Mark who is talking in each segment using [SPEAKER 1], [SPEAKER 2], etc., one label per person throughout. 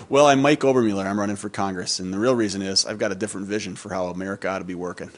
[SPEAKER 1] Well, I'm Mike Obermueller. I'm running for Congress, and the real reason is I've got a different vision for how America ought to be working.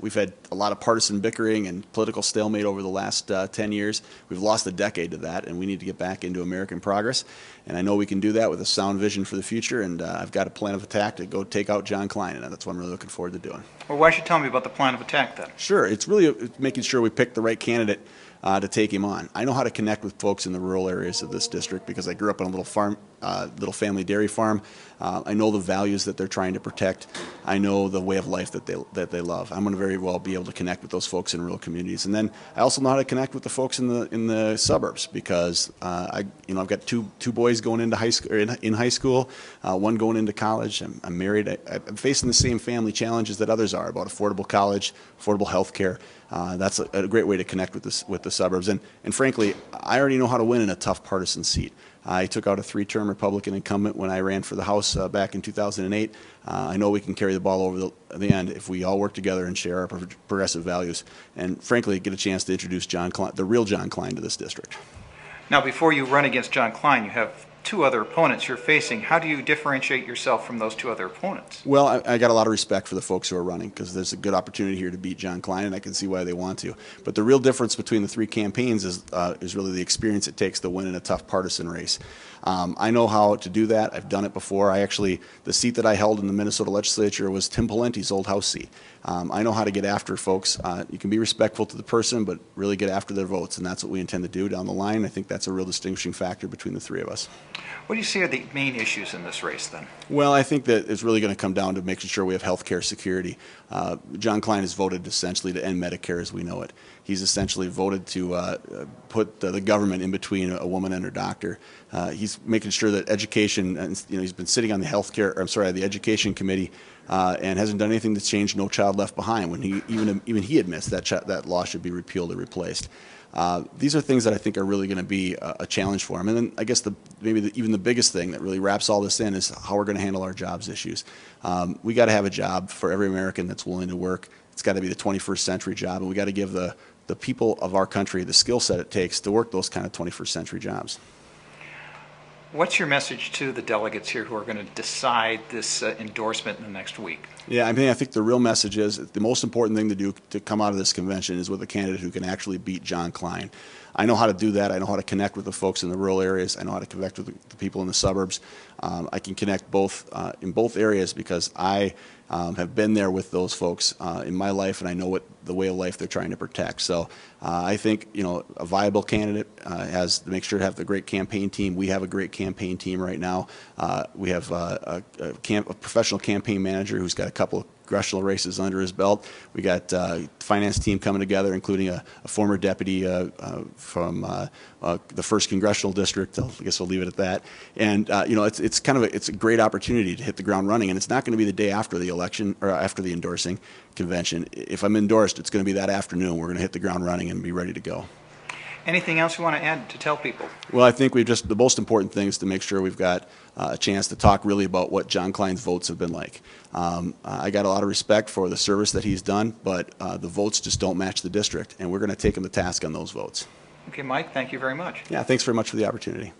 [SPEAKER 1] We've had a lot of partisan bickering and political stalemate over the last 10 years. We've lost a decade to that, and we need to get back into American progress. And I know we can do that with a sound vision for the future, and I've got a plan of attack to go take out John Kline, and that's what I'm really looking forward to doing.
[SPEAKER 2] Well, why don't you tell me about the plan of attack then?
[SPEAKER 1] Sure. It's really making sure we pick the right candidate to take him on. I know how to connect with folks in the rural areas of this district because I grew up on a little farm, little family dairy farm. I know the values that they're trying to protect. I know the way of life that they love. I'm going to very well be able to connect with those folks in rural communities, and then I also know how to connect with the folks in the suburbs because I've got two boys going into high school, in high school, one going into college. I'm married. I'm facing the same family challenges that others are about affordable college, affordable health care. That's a great way to connect with the suburbs. And frankly, I already know how to win in a tough partisan seat. I took out a 3-term Republican incumbent when I ran for the House back in 2008. I know we can carry the ball over the end if we all work together and share our progressive values. And frankly, get a chance to introduce John Kline, the real John Kline, to this district.
[SPEAKER 2] Now, before you run against John Kline, you have 2 other opponents you're facing. How do you differentiate yourself from those 2 other opponents?
[SPEAKER 1] Well, I got a lot of respect for the folks who are running because there's a good opportunity here to beat John Kline, and I can see why they want to. But the real difference between the 3 campaigns is really the experience it takes to win in a tough partisan race. I know how to do that. I've done it before. The seat that I held in the Minnesota legislature was Tim Pawlenty's old House seat. I know how to get after folks. You can be respectful to the person, but really get after their votes, and that's what we intend to do down the line. I think that's a real distinguishing factor between the 3 of us.
[SPEAKER 2] What do you see are the main issues in this race, then?
[SPEAKER 1] Well, I think that it's really going to come down to making sure we have health care security. John Kline has voted essentially to end Medicare as we know it. He's essentially voted to put the government in between a woman and her doctor. He's making sure that education, he's been sitting on the Education Committee and hasn't done anything to change No Child Left Behind when even he admits that law should be repealed or replaced. These are things that I think are really going to be a challenge for him. And then I guess even the biggest thing that really wraps all this in is how we're going to handle our jobs issues. We got to have a job for every American that's willing to work. It's got to be the 21st century job, and we got to give the people of our country the skill set it takes to work those kind of 21st century jobs.
[SPEAKER 2] What's your message to the delegates here who are going to decide this endorsement in the next week?
[SPEAKER 1] Yeah, I think the real message is the most important thing to do to come out of this convention is with a candidate who can actually beat John Kline. I know how to do that. I know how to connect with the folks in the rural areas. I know how to connect with the people in the suburbs. I can connect in both areas because I have been there with those folks in my life, and I know what the way of life they're trying to protect. So I think a viable candidate has to make sure to have the great campaign team. We have a great campaign team right now. We have a professional campaign manager who's got a couple of congressional races under his belt. We got a finance team coming together, including a former deputy from the 1st Congressional District. I guess I'll leave it at that. And it's a great opportunity to hit the ground running. And it's not going to be the day after the election or after the endorsing convention. If I'm endorsed, it's going to be that afternoon. We're going to hit the ground running and be ready to go.
[SPEAKER 2] Anything else you want to add to tell people?
[SPEAKER 1] Well, I think the most important thing is to make sure we've got a chance to talk really about what John Kline's votes have been like. I got a lot of respect for the service that he's done, but the votes just don't match the district, and we're going to take him to task on those votes.
[SPEAKER 2] Okay, Mike, thank you very much.
[SPEAKER 1] Yeah, thanks very much for the opportunity.